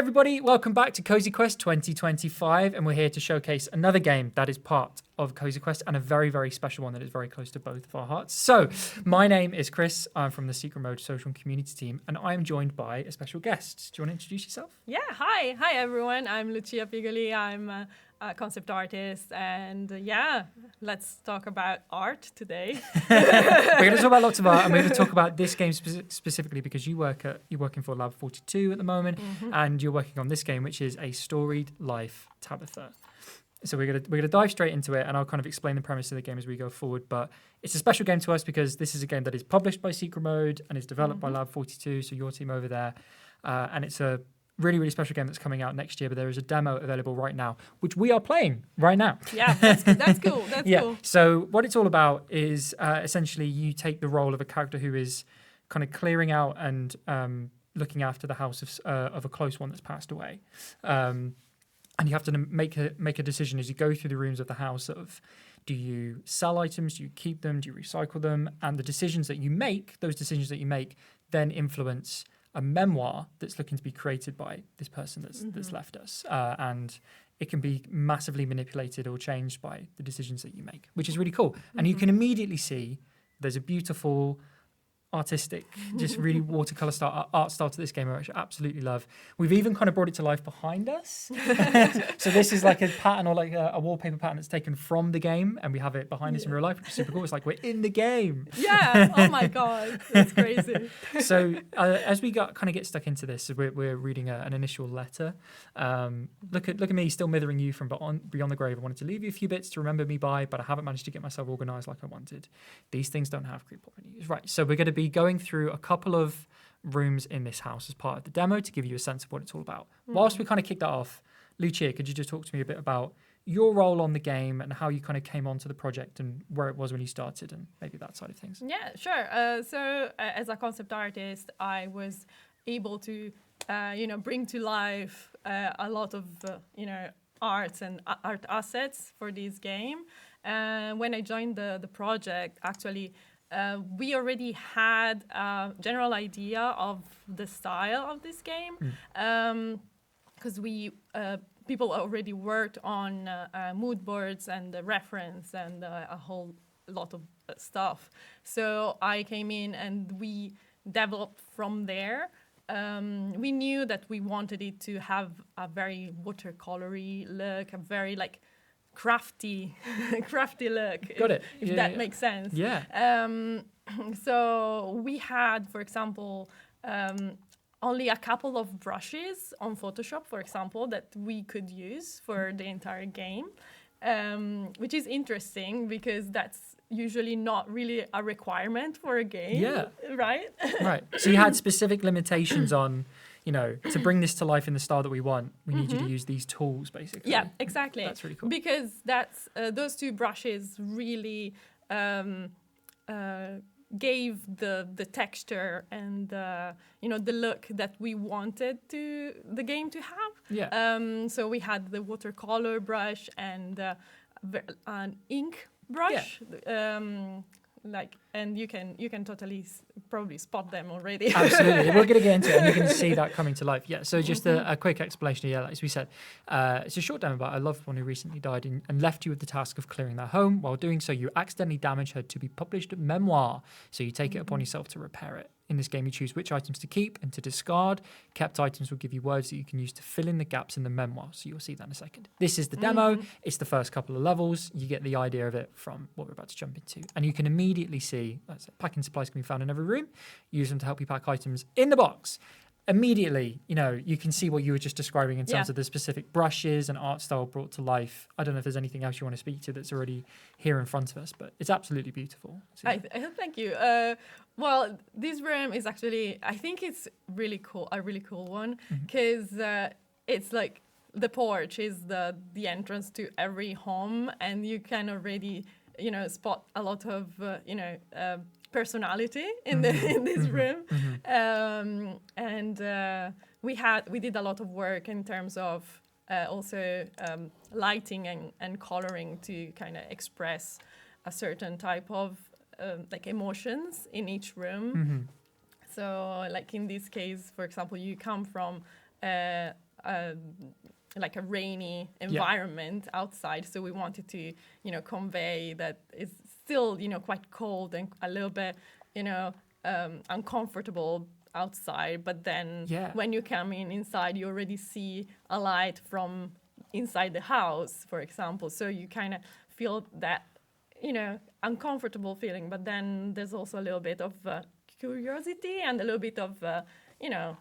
everybody, welcome back to Cozy Quest 2025, and we're here to showcase another game that is part of Cozy Quest and a very, very special one that is very close to both of our hearts. So, my name is Chris, I'm from the Secret Mode social and community team, and I am joined by a special guest. Do you want to introduce yourself? Yeah, hi everyone, I'm Lucia Pigoli, I'm a concept artist, and let's talk about art today. We're going to talk about lots of art, and we're going to talk about this game specifically because you're working for Lab 42 at the moment, and you're working on this game, which is A Storied Life, Tabitha. So we're gonna dive straight into it, and I'll kind of explain the premise of the game as we go forward. But it's a special game to us because this is a game that is published by Secret Mode and is developed by Lab 42, so your team over there, and it's a really, really special game that's coming out next year. But there is a demo available right now, which we are playing right now. Yeah, that's cool. That's cool. So what it's all about is essentially you take the role of a character who is kind of clearing out and looking after the house of a close one that's passed away. And you have to make a decision as you go through the rooms of the house of, do you sell items, do you keep them, do you recycle them? And the decisions that you make, those decisions that you make, then influence a memoir that's looking to be created by this person that's left us. And it can be massively manipulated or changed by the decisions that you make, which is really cool. And you can immediately see there's a beautiful, artistic, just really watercolor art style to this game, which I absolutely love. We've even kind of brought it to life behind us. So this is like a pattern or like a wallpaper pattern that's taken from the game, and we have it behind us in real life, which is super cool. It's like we're in the game. Yeah. Oh my god, that's crazy. So as we get stuck into this, we're reading an initial letter. Look at me, still mithering you from beyond the grave. I wanted to leave you a few bits to remember me by, but I haven't managed to get myself organized like I wanted. These things don't have creep properties. Right. So we're going to be going through a couple of rooms in this house as part of the demo to give you a sense of what it's all about. Whilst we kind of kick that off, Lucia, could you just talk to me a bit about your role on the game and how you kind of came onto the project and where it was when you started and maybe that side of things? Yeah, sure. So as a concept artist, I was able to, bring to life a lot of, arts and art assets for this game. When I joined the project, actually, we already had a general idea of the style of this game because people already worked on mood boards and the reference and a whole lot of stuff. So I came in and we developed from there. We knew that we wanted it to have a very watercolory look, a very crafty look. Got it. If that makes sense. Yeah. So we had, for example, only a couple of brushes on Photoshop, for example, that we could use for the entire game, which is interesting because that's usually not really a requirement for a game. Yeah. Right? Right. So you had specific limitations on, to bring this to life in the style that we want, we need you to use these tools, basically. Yeah, exactly. That's really cool. Because that's those two brushes really gave the texture and the look that we wanted the game to have. Yeah. So we had the watercolor brush and an ink brush. Yeah. And you can totally probably spot them already. Absolutely. We're going to get into it and you're going to see that coming to life. Yeah. So just a quick explanation here. As we said, it's a short demo about a loved one who recently died and left you with the task of clearing their home. While doing so, you accidentally damage her to be published memoir. So you take it upon yourself to repair it. In this game, you choose which items to keep and to discard. Kept items will give you words that you can use to fill in the gaps in the memoir. So you'll see that in a second. This is the demo. It's the first couple of levels. You get the idea of it from what we're about to jump into. And you can immediately see packing supplies can be found in every room. Use them to help you pack items in the box. Immediately, you can see what you were just describing in terms of the specific brushes and art style brought to life. I don't know if there's anything else you want to speak to that's already here in front of us, but it's absolutely beautiful. So, thank you. Well, this room is actually, I think it's really cool, a really cool one, because it's like the porch is the entrance to every home, and you can already, spot a lot of, personality in this room. And we did a lot of work in terms of also lighting and coloring to kind of express a certain type of emotions in each room. So like in this case, for example, you come from a like a rainy environment outside. So we wanted to, convey that it's still, quite cold and a little bit, uncomfortable outside. But then when you come inside, you already see a light from inside the house, for example. So you kind of feel that, uncomfortable feeling. But then there's also a little bit of curiosity and a little bit of,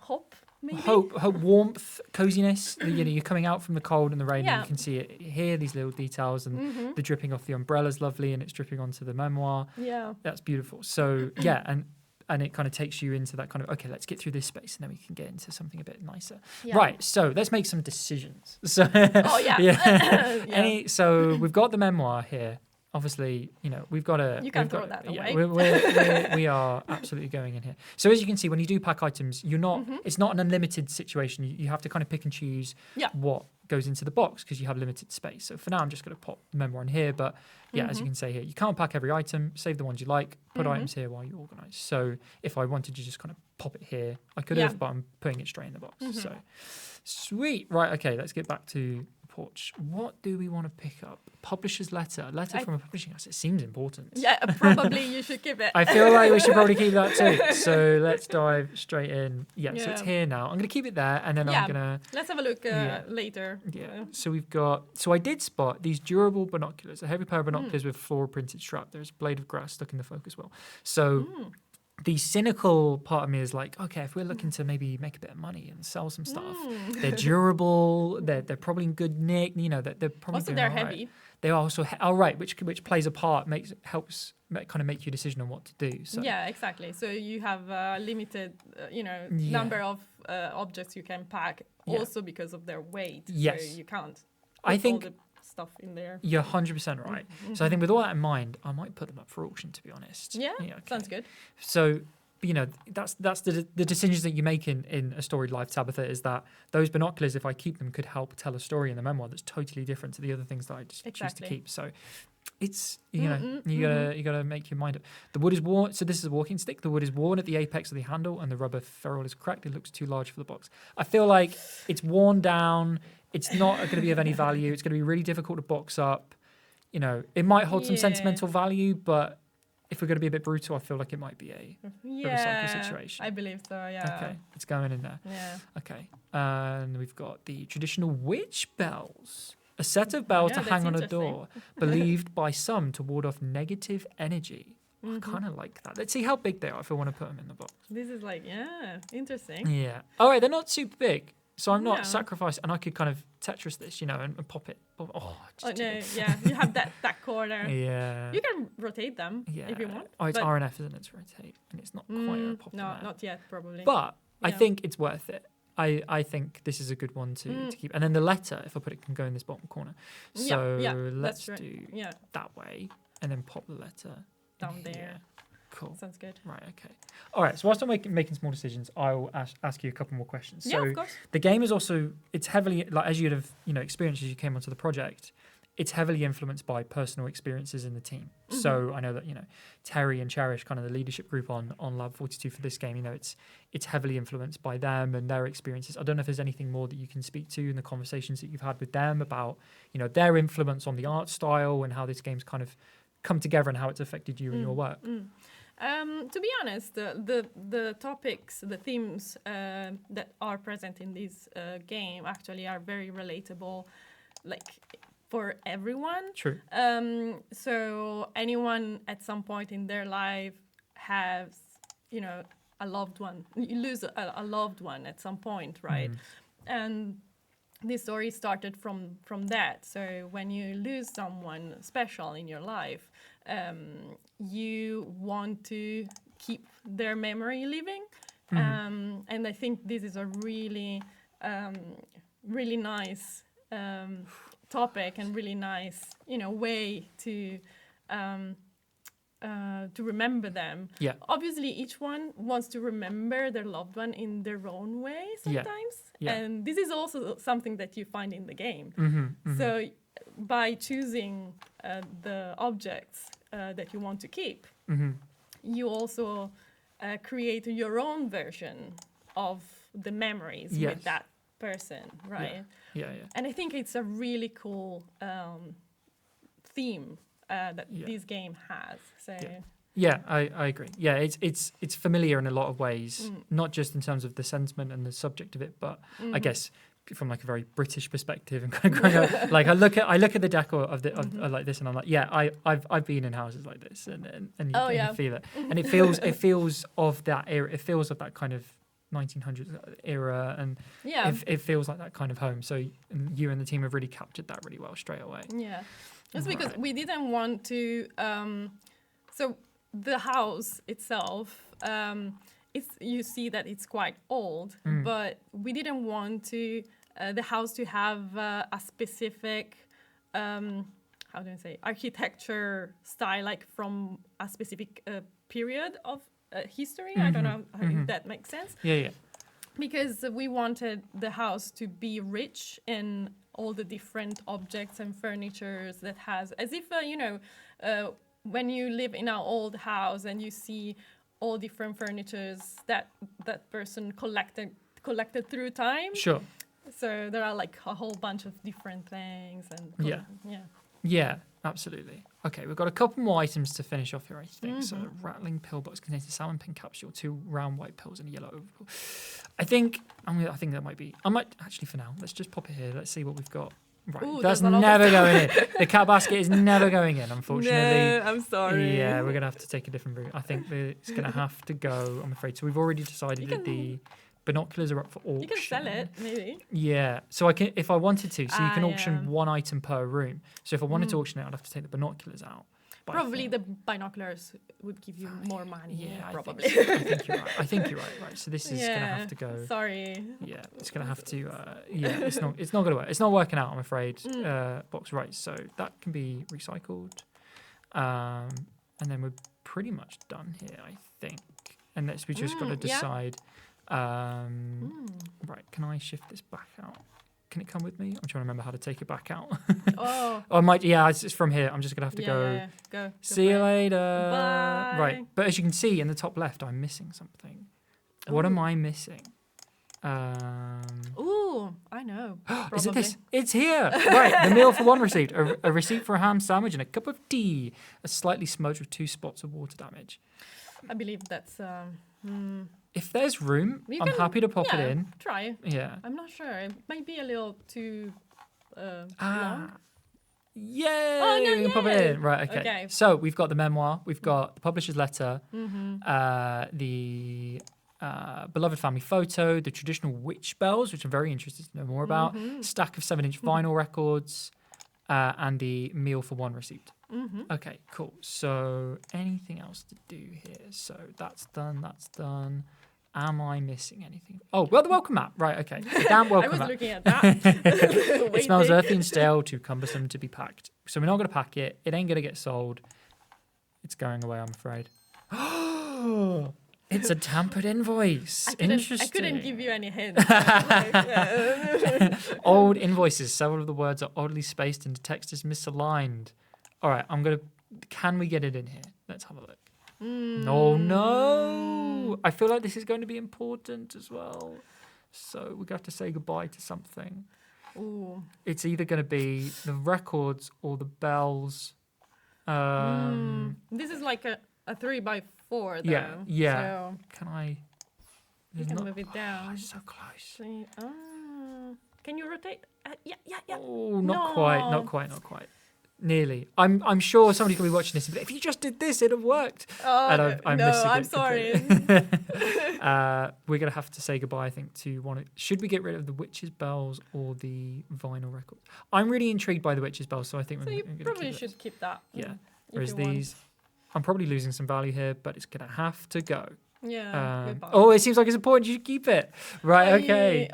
hope. Maybe. Hope, warmth, coziness. You're coming out from the cold and the rain, and you can see it here. These little details, and the dripping off the umbrella's lovely, and it's dripping onto the memoir. Yeah, that's beautiful. So and it kind of takes you into that kind of, okay, let's get through this space, and then we can get into something a bit nicer. Yeah. Right. So let's make some decisions. So so we've got the memoir here. Obviously, we've got to... You can't throw that away. We are absolutely going in here. So as you can see, when you do pack items, you're not... It's not an unlimited situation. You have to kind of pick and choose what goes into the box because you have limited space. So for now, I'm just going to pop the memoir in here. But as you can say here, you can't pack every item. Save the ones you like. Put items here while you organise. So if I wanted to just kind of pop it here, I could have, but I'm putting it straight in the box. So sweet. Right, okay, let's get back to porch. What do we want to pick up? Publisher's letter. A letter from a publishing house. It seems important. Yeah, probably you should keep it. I feel like we should probably keep that too. So let's dive straight in. Yeah, so it's here now. I'm going to keep it there, and then I'm going to... Let's have a look later. Yeah, so we've got... So I did spot these durable binoculars, a heavy pair of binoculars with floral printed strap. There's a blade of grass stuck in the focus well. So... The cynical part of me is like, okay, if we're looking to maybe make a bit of money and sell some stuff, they're durable, they're probably in good nick, they're probably also they're heavy. They are also which plays a part, helps kind of make your decision on what to do. So yeah, exactly. So you have a limited, number of objects you can pack, also because of their weight. Yes, so you can't. I think. All the stuff in there. You're 100% right. So I think with all that in mind, I might put them up for auction, to be honest. Yeah, sounds good. So, that's the decisions that you make in A Storied Life, Tabitha, is that those binoculars, if I keep them, could help tell a story in the memoir that's totally different to the other things that I just choose to keep. So it's, you gotta make your mind up. The wood is worn. So this is a walking stick. The wood is worn at the apex of the handle and the rubber ferrule is cracked. It looks too large for the box. I feel like it's worn down. It's not going to be of any value. It's going to be really difficult to box up. It might hold some sentimental value, but if we're going to be a bit brutal, I feel like it might be a recycle situation. I believe so, yeah. Okay, it's going in there. Yeah. Okay, and we've got the traditional witch bells. A set of bells to hang on a door, believed by some to ward off negative energy. I kind of like that. Let's see how big they are if I want to put them in the box. This is interesting. Yeah. All right, they're not super big. So I'm not sacrificed, and I could kind of Tetris this, and pop it. You have that corner. Yeah. You can rotate them if you want. Oh, it's RNF, isn't it, to rotate? And it's not quite a pop. No, not yet, probably. But I think it's worth it. I think this is a good one to keep. And then the letter, if I put it, can go in this bottom corner. So let's do that way, and then pop the letter down there. Here. Cool. Sounds good. Right, okay. All right, so whilst I'm making small decisions, I'll ask you a couple more questions. Yeah, so of course. The game is also, it's heavily, like as you'd have, experienced as you came onto the project, it's heavily influenced by personal experiences in the team. So I know that, Terry and Cherish, kind of the leadership group on Lab 42 for this game, it's heavily influenced by them and their experiences. I don't know if there's anything more that you can speak to in the conversations that you've had with them about, their influence on the art style and how this game's kind of come together and how it's affected you in your work. To be honest, the topics, the themes that are present in this game actually are very relatable, like for everyone. True. So anyone at some point in their life has, a loved one. You lose a loved one at some point, right? And this story started from that. So when you lose someone special in your life, you want to keep their memory living. And I think this is a really, really nice topic and really nice, way to remember them. Yeah. Obviously, each one wants to remember their loved one in their own way sometimes. Yeah. And this is also something that you find in the game. So by choosing the objects that you want to keep, you also create your own version of the memories with that person, right? Yeah. And I think it's a really cool theme that this game has. So Yeah, I agree. Yeah, it's familiar in a lot of ways, not just in terms of the sentiment and the subject of it, but I guess from like a very British perspective and kind of growing up, like I look at the decor of like this, and I'm like, yeah, I've been in houses like this, and you feel it, and it feels of that era, it feels of that kind of 1900s era, and it feels like that kind of home. So you and the team have really captured that really well straight away. Yeah, that's because we didn't want to. So the house itself, you see that it's quite old, but we didn't want to the house to have a specific how do I say, architecture style, like from a specific period of history. I don't know if that makes sense. Yeah. Because we wanted the house to be rich in all the different objects and furnitures that has, as if when you live in an old house and you see all different furnitures that person collected through time. Sure. So there are like a whole bunch of different things and Yeah, absolutely. Okay, we've got a couple more items to finish off here, I think. So a rattling pill box contains a salmon pin capsule, 2 round white pills, and a yellow overall. I think that might be. I might actually, for now, let's just pop it here. Let's see what we've got. Right, Ooh, that's never going in. The cat basket is never going in, unfortunately. No, I'm sorry. Yeah, we're gonna have to take a different route. I think it's gonna have to go, I'm afraid. So we've already decided that the binoculars are up for auction. You can sell it, maybe. Yeah, so I can, if I wanted to. So you can auction one item per room. So if I wanted to auction it, I'd have to take the binoculars out. But probably the binoculars would give you more money. Yeah, probably. I think you're right. Right. So this is gonna have to go. Sorry. Yeah, it's gonna have to. It's not gonna work. It's not working out, I'm afraid. Box right. So that can be recycled, and then we're pretty much done here, I think. Unless we just got to decide. Right, can I shift this back out? Can it come with me? I'm trying to remember how to take it back out. Oh, I might. Yeah, it's from here. I'm just gonna have to go. Yeah. Go. See you later. Bye. Right, but as you can see in the top left, I'm missing something. What am I missing? Ooh, I know. Is it this? It's here. Right, the meal for one receipt. A receipt for a ham sandwich and a cup of tea. A slightly smudged with 2 spots of water damage. I believe that's. If there's room, I'm happy to pop it in. Try. Yeah. I'm not sure. It might be a little too long. Yay! Oh, no, we can pop it in. Right, Okay. So we've got the memoir, we've got the publisher's letter, the beloved family photo, the traditional witch bells, which I'm very interested to know more about, stack of 7-inch vinyl records, and the meal for one receipt. Okay, cool. So anything else to do here? So that's done. Am I missing anything? Oh, well, the welcome mat. Right, okay. The damn welcome mat. I was looking at that. It smells earthy and stale, too cumbersome to be packed. So we're not going to pack it. It ain't going to get sold. It's going away, I'm afraid. It's a tampered invoice. Interesting. I couldn't give you any hints. Old invoices. Several of the words are oddly spaced and the text is misaligned. All right, can we get it in here? Let's have a look. Oh, no. I feel like this is going to be important as well. So we're going to have to say goodbye to something. Ooh. It's either going to be the records or the bells. This is like a 3x4, though. Yeah. So Can I... you can move it down. Oh, it's so close. Can you rotate? Yeah. Oh, not quite. Nearly. I'm sure somebody could be watching this and be like, if you just did this, it'd have worked. Oh, and I'm sorry. We're going to have to say goodbye, I think, to one. Should we get rid of the witch's bells or the vinyl records? I'm really intrigued by the witch's bells, so I think we're going to keep probably should keep that. Yeah. Whereas these, I'm probably losing some value here, but it's going to have to go. Yeah. It seems like it's important. You should keep it. Right. Okay.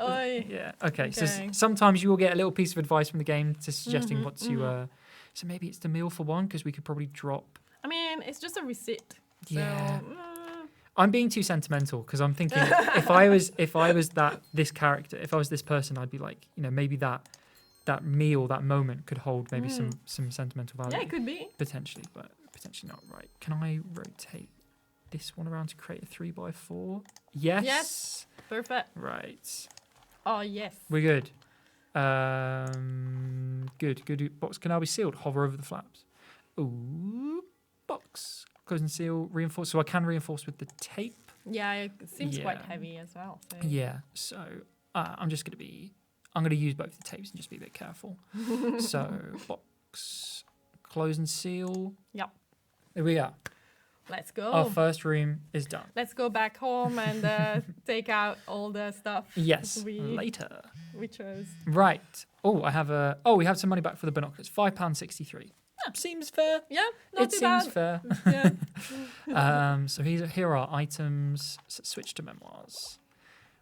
Yeah. Okay. So sometimes you will get a little piece of advice from the game to suggesting what to. So maybe it's the meal for one because we could probably drop. I mean, it's just a receipt. Yeah. So, I'm being too sentimental because I'm thinking if I was this character, if I was this person, I'd be like, maybe that meal, that moment could hold maybe some sentimental value. Yeah, it could be. Potentially, but potentially not. Right. Can I rotate this one around to create a 3x4? Yes. Perfect. Right. Oh, yes. We're good. Good. Box can now be sealed. Hover over the flaps. Ooh, box. Close and seal. Reinforce. So I can reinforce with the tape. Yeah, it seems quite Yeah. heavy as well. So. Yeah. So I'm going to use both the tapes and just be a bit careful. So box, close and seal. Yep. There we are. Let's go. Our first room is done. Let's go back home and take out all the stuff. Yes. we Later. we chose. Right. Oh, we have some money back for the binoculars. £5.63. Seems fair. Yeah, not It too seems bad. fair. Yeah. So here are items. Switch to memoirs.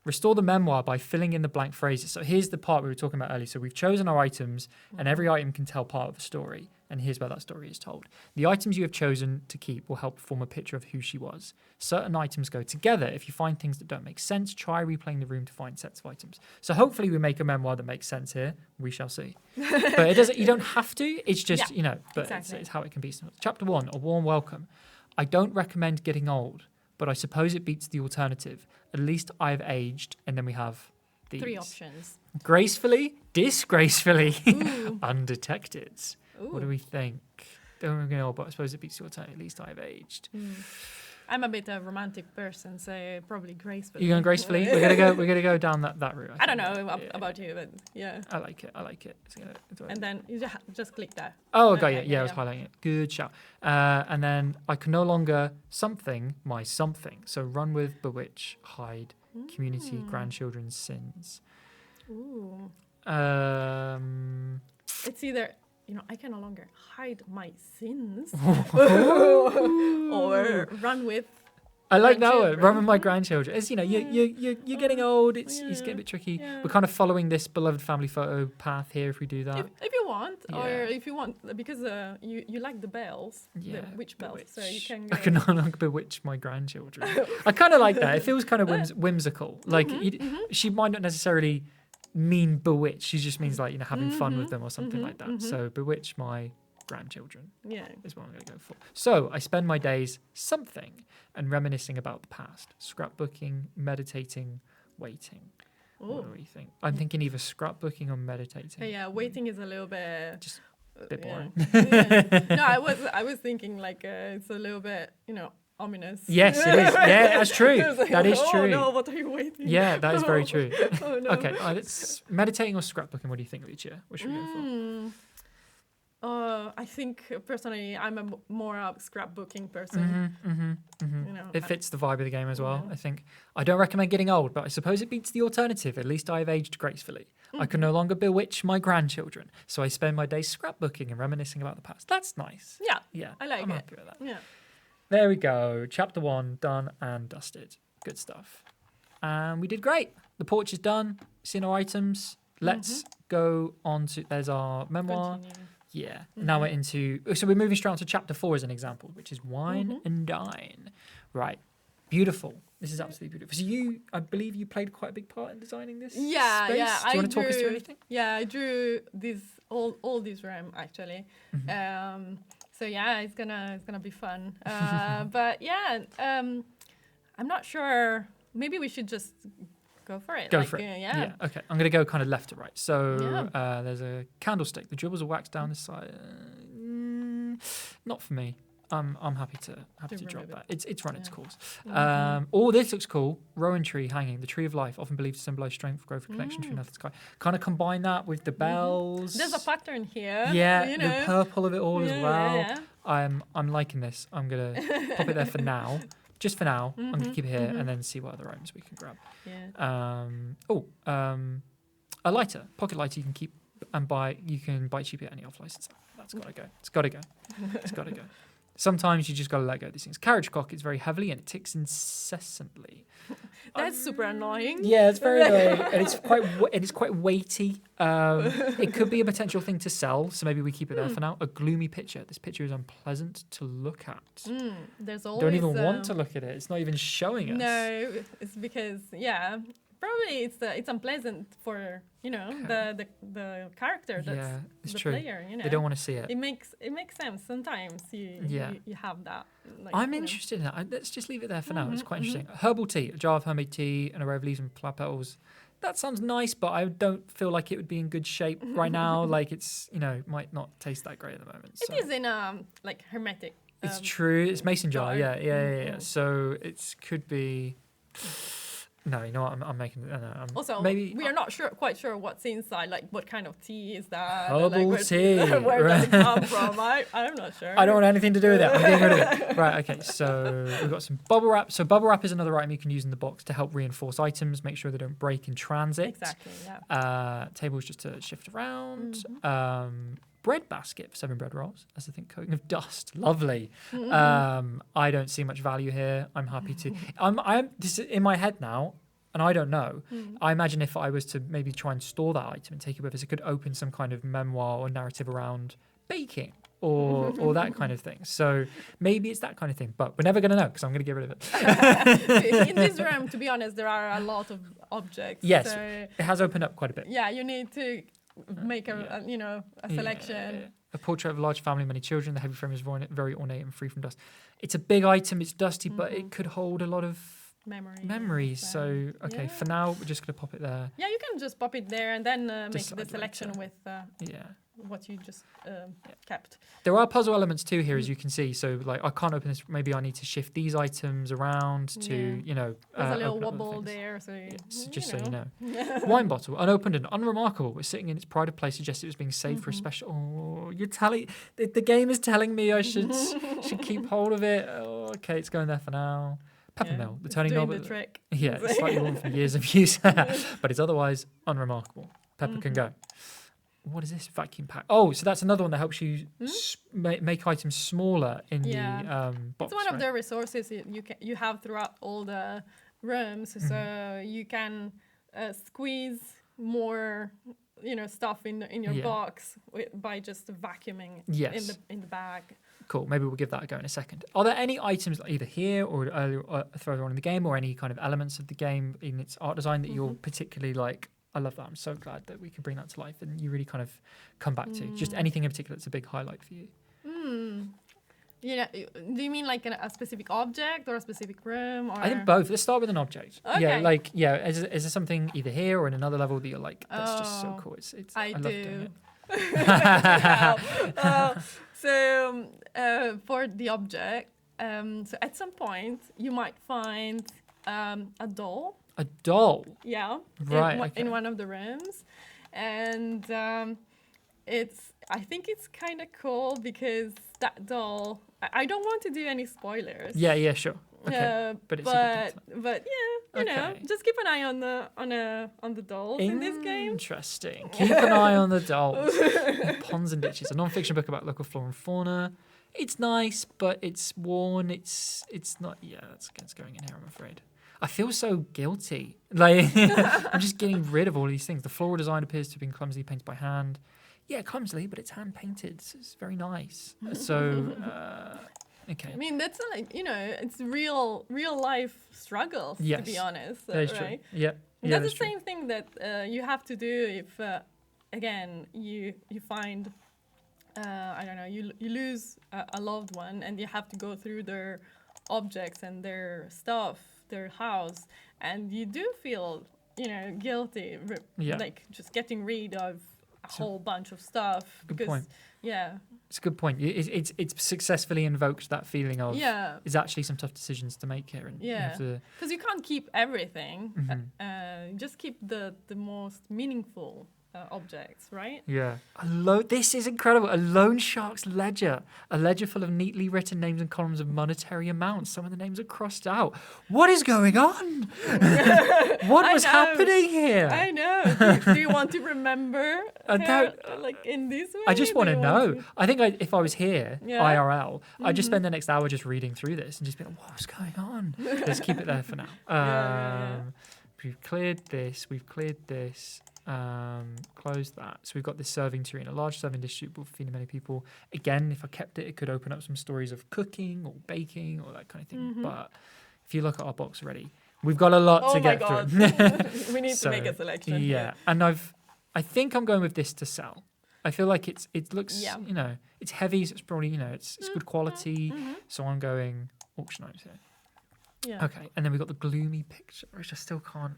Restore the memoir by filling in the blank phrases. So here's the part we were talking about earlier. So we've chosen our items, and every item can tell part of a story. And here's where that story is told. The items you have chosen to keep will help form a picture of who she was. Certain items go together. If you find things that don't make sense, try replaying the room to find sets of items. So hopefully we make a memoir that makes sense here. We shall see. But it doesn't. You don't have to. It's just, but exactly. it's how it can be. Chapter 1, A Warm Welcome. I don't recommend getting old, but I suppose it beats the alternative. At least I've aged. And then we have these. 3 options. Gracefully, disgracefully, Ooh. undetected. Ooh. What do we think? Don't get old, but I suppose it beats the alternative. At least I've aged. I'm a bit a romantic person, so probably gracefully. You're going gracefully? We're gonna go down that route. I don't know about you, but yeah. I like it. And then you just click there. Oh, got Okay, it. Yeah, I was highlighting it. Good shout. And then I can no longer something my something. So run with, bewitch, hide, community, grandchildren's sins. Ooh. It's either I can no longer hide my sins or run with. I like that one. grandchildren. Run with my grandchildren. It's you're getting old. It's getting a bit tricky. Yeah. We're kind of following this beloved family photo path here. If we do that, If you want, or Yeah. if you want, because you like the bells, Yeah, the witch bells, so you bewitch. can. I can no longer bewitch my grandchildren. I kind of like that. It feels kind of whimsical. Like she might not necessarily mean bewitch. She just means like having fun with them or something like that. So bewitch my grandchildren Yeah. is what I'm going to go for. So I spend my days something and reminiscing about the past, scrapbooking, meditating, waiting. What do we think? I'm thinking either scrapbooking or meditating. Yeah, waiting is a little bit. Just a bit boring. Yeah. No, I was thinking like it's a little bit ominous. Yes, it is. Yeah, that's true. I was like, That is oh, true. No, what are you waiting? Yeah, that is very true. Oh, no. Okay, it's meditating or scrapbooking. What do you think, Lucia? What should we go for? I think personally, I'm a more a scrapbooking person. It fits the vibe of the game as well. Yeah. I think I don't recommend getting old, but I suppose it beats the alternative. At least I've aged gracefully. I can no longer bewitch my grandchildren, so I spend my days scrapbooking and reminiscing about the past. That's nice. Yeah, Yeah, I like I'm it. happy with that. Yeah. There we go. Chapter 1 done and dusted. Good stuff. And we did great. The porch is done. Seen our items. Let's go on to. There's our memoir. Continue. Yeah. Now we're into. So we're moving straight on to chapter 4 as an example, which is wine and dine. Right. Beautiful. This is absolutely beautiful. So I believe you played quite a big part in designing this. Yeah, space. yeah. Do you want to talk us through anything? Yeah, I drew all this room actually. So yeah, it's gonna be fun. But yeah, I'm not sure. Maybe we should just go for it. Go for it. Yeah. Okay. I'm going to go kind of left to right. So there's a candlestick. The dribbles are waxed down the side. Not for me. I'm happy to drop that. It's run its course. This looks cool. Rowan tree hanging. The tree of life, often believed to symbolize strength, growth, and connection between earth and sky. Kind of combine that with the bells. There's a pattern here. Yeah, the purple of it all as well. Yeah. I'm liking this. I'm gonna pop it there for now. Just for now. I'm gonna keep it here and then see what other items we can grab. Yeah. A lighter, pocket lighter you can keep and buy. You can buy cheap at any off license. That's gotta go. It's gotta go. It's gotta go. Sometimes you just gotta let go of these things. Carriage clock is very heavily and it ticks incessantly. That's super annoying. Yeah, it's very annoying, and it's quite weighty. It could be a potential thing to sell, so maybe we keep it there for now. A gloomy picture. This picture is unpleasant to look at. There's always. Don't even want to look at it. It's not even showing us. No, it's because probably it's unpleasant for the character that's the true. player. They don't want to see it. It makes sense. Sometimes you have that. Like, I'm interested in that. Let's just leave it there for now. It's quite interesting. Herbal tea, a jar of hermit tea, an array of leaves and flower petals. that sounds nice, but I don't feel like it would be in good shape right now. Like it's, might not taste that great at the moment. So. It is in like hermetic. It's true. It's mason jar. jar. Yeah. So it could be. No, you know what? I'm making. Also, maybe we are not quite sure what's inside. Like, what kind of tea is that? Herbal like, tea. Where does it come from? I'm not sure. I don't want anything to do with it. I'm getting rid of it. Right. Okay. So we've got some bubble wrap. So bubble wrap is another item you can use in the box to help reinforce items, make sure they don't break in transit. Exactly. Yeah. Tables just to shift around. Mm-hmm. Bread basket for 7 bread rolls. That's the thing. Coating of dust. Lovely. Mm-hmm. I don't see much value here. I'm happy to. I'm this is in my head now, and I don't know. I imagine if I was to maybe try and store that item and take it with us, it could open some kind of memoir or narrative around baking or that kind of thing. So maybe it's that kind of thing, but we're never going to know because I'm going to get rid of it. In this room, to be honest, there are a lot of objects. Yes, so, it has opened up quite a bit. Yeah, you need to make a selection. Yeah. A portrait of a large family, many children. The heavy frame is very ornate and free from dust. It's a big item. It's dusty, but it could hold a lot of memories. So for now, we're just going to pop it there. Yeah, you can just pop it there and then make the selection with what you just kept. There are puzzle elements too here, as you can see. So like I can't open this. Maybe I need to shift these items around to There's a little wobble there, so just so you know. Wine bottle, unopened and unremarkable. It's sitting in its pride of place. Suggests it was being saved for a special. Oh, you're telling the game is telling me I should keep hold of it. Oh, okay, it's going there for now. Pepper mill, the turning knob. The trick. Yeah, it's slightly worn from years of use, but it's otherwise unremarkable. Pepper can go. What is this vacuum pack? Oh, so that's another one that helps you make items smaller in the box. It's one of the resources you have throughout all the rooms, so you can squeeze more, stuff in your box by just vacuuming in the bag. Cool. Maybe we'll give that a go in a second. Are there any items either here or further on in the game, or any kind of elements of the game in its art design that you're particularly like? I love that. I'm so glad that we can bring that to life and you really kind of come back to. Just anything in particular that's a big highlight for you. Do you mean like a specific object or a specific room? Or? I think both. Let's start with an object. Okay. Is there something either here or in another level that you're like, that's just so cool. I love doing it. So for the object, so at some point you might find a doll. A doll? Yeah. Right. In one of the rooms. And I think it's kind of cool because that doll, I don't want to do any spoilers. Yeah, sure. Okay. But just keep an eye on the dolls in this game. Interesting. Keep an eye on the dolls. Ponds and Ditches, a non-fiction book about local flora and fauna. It's nice, but it's worn. It's not. Yeah, it's going in here, I'm afraid. I feel so guilty. Like I'm just getting rid of all of these things. The floral design appears to have been clumsily painted by hand. Yeah, clumsily, but it's hand painted. So it's very nice. So, okay. I mean, that's it's real life struggles. Yes, to be honest. That is right? true. Yeah. That's the same thing that you have to do if, again, you find, you lose a loved one and you have to go through their objects and their stuff, their house, and you do feel, guilty, like just getting rid of a whole bunch of stuff. Good point. Yeah. It's a good point. It's successfully invoked that feeling of there's actually some tough decisions to make here, and because you can't keep everything. Just keep the most meaningful objects, right? Yeah. This is incredible. A loan shark's ledger. A ledger full of neatly written names and columns of monetary amounts. Some of the names are crossed out. What is going on? What was happening here? I know. Do you want to remember like in this way? I just want to know. I think if I was here, IRL, I'd just spend the next hour just reading through this and just be like, what's going on? Let's keep it there for now. We've cleared this. Close that. So we've got this serving tureen, a large serving dish suitable for feeding many people. Again, if I kept it, it could open up some stories of cooking or baking or that kind of thing. But if you look at our box already, we've got a lot to get through. We need to make a selection. Yeah, and I think I'm going with this to sell. I feel like it looks, it's heavy, so it's probably, it's good quality. So I'm going auction items here. Yeah. Okay, and then we've got the gloomy picture, which I still can't.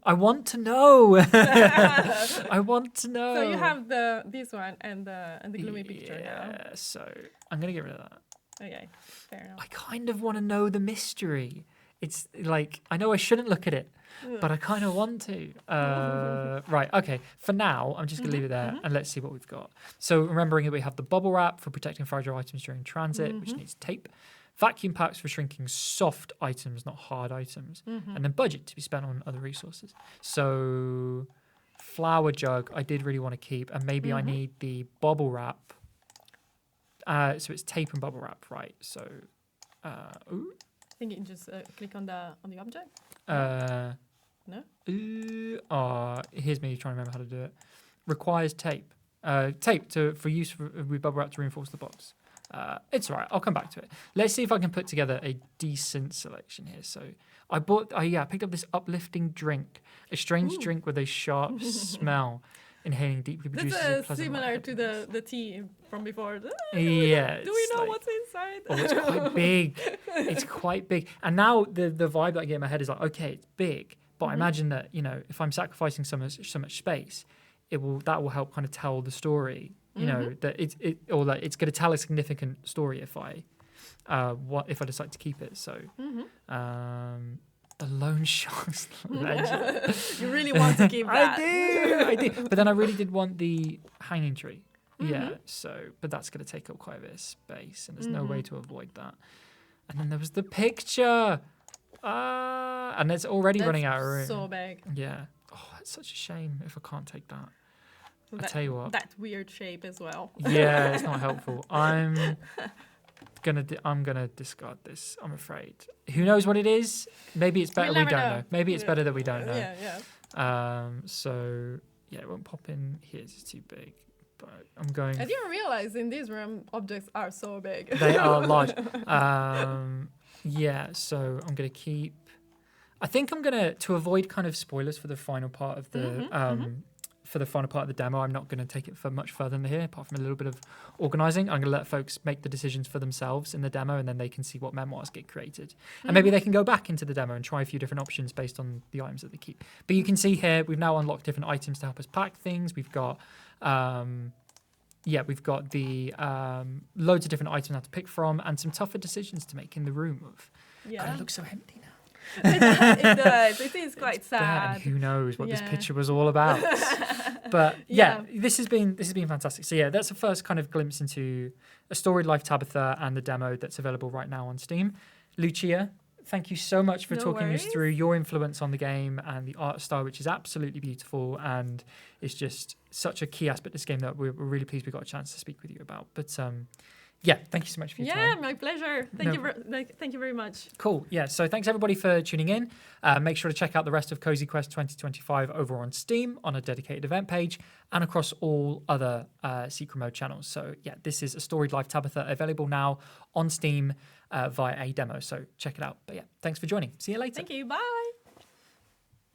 I want to know. I want to know. So you have this one and the gloomy picture now. Yeah, so I'm going to get rid of that. Okay, fair enough. I kind of want to know the mystery. It's like, I know I shouldn't look at it, but I kind of want to. Right, okay. For now, I'm just going to leave it there and let's see what we've got. So remembering that we have the bubble wrap for protecting fragile items during transit, which needs tape. Vacuum packs for shrinking soft items, not hard items. And then budget to be spent on other resources. So flower jug, I did really want to keep. And maybe I need the bubble wrap. So it's tape and bubble wrap, right? So, ooh. I think you can just click on the object. No. Here's me trying to remember how to do it. Requires tape. Tape for use with bubble wrap to reinforce the box. It's all right. I'll come back to it. Let's see if I can put together a decent selection here. So I picked up this uplifting drink, a strange drink with a sharp smell, inhaling deeply produces a That's pleasant similar light. to the tea from before. Yeah. Do we know what's inside? Oh, it's quite big. It's quite big. And now the vibe that I get in my head is like, okay, it's big, but I imagine that, if I'm sacrificing so much space, that will help kind of tell the story. That it's going to tell a significant story if I decide to keep it. So, the loan shark's legend. You really want to keep that. I do. But then I really did want the hanging tree. Yeah. So, but that's going to take up quite a bit of space, and there's no way to avoid that. And then there was the picture. And it's already running out of room. So big. Yeah. Oh, it's such a shame if I can't take that. I tell you what. That weird shape as well. Yeah, it's not helpful. I'm gonna discard this. I'm afraid. Who knows what it is? Maybe it's better we don't know. Maybe it's better that we don't know. Yeah. So yeah, it won't pop in here. It's too big. But I'm going. I didn't realize in this room objects are so big. They are large. Yeah. So I'm gonna keep. I think I'm gonna, to avoid kind of spoilers for the final part of the for the final part of the demo, I'm not going to take it for much further than here, apart from a little bit of organising. I'm going to let folks make the decisions for themselves in the demo, and then they can see what memoirs get created. And maybe they can go back into the demo and try a few different options based on the items that they keep. But you can see here, we've now unlocked different items to help us pack things. We've got, we've got the loads of different items now to pick from, and some tougher decisions to make in the room. God, it looks so empty now. It does. It is quite sad. And who knows what this picture was all about? But this has been fantastic. So that's the first kind of glimpse into A Storied Life Tabitha and the demo that's available right now on Steam. Lucia, thank you so much for talking us through your influence on the game and the art style, which is absolutely beautiful, and it's just such a key aspect of this game that we're really pleased we got a chance to speak with you about. But thank you so much for your time. Yeah, my pleasure. Thank you very much. Cool. Yeah, so thanks everybody for tuning in. Make sure to check out the rest of Cozy Quest 2025 over on Steam on a dedicated event page and across all other Secret Mode channels. So this is A Storied Life Tabitha, available now on Steam via a demo. So check it out. But thanks for joining. See you later. Thank you. Bye.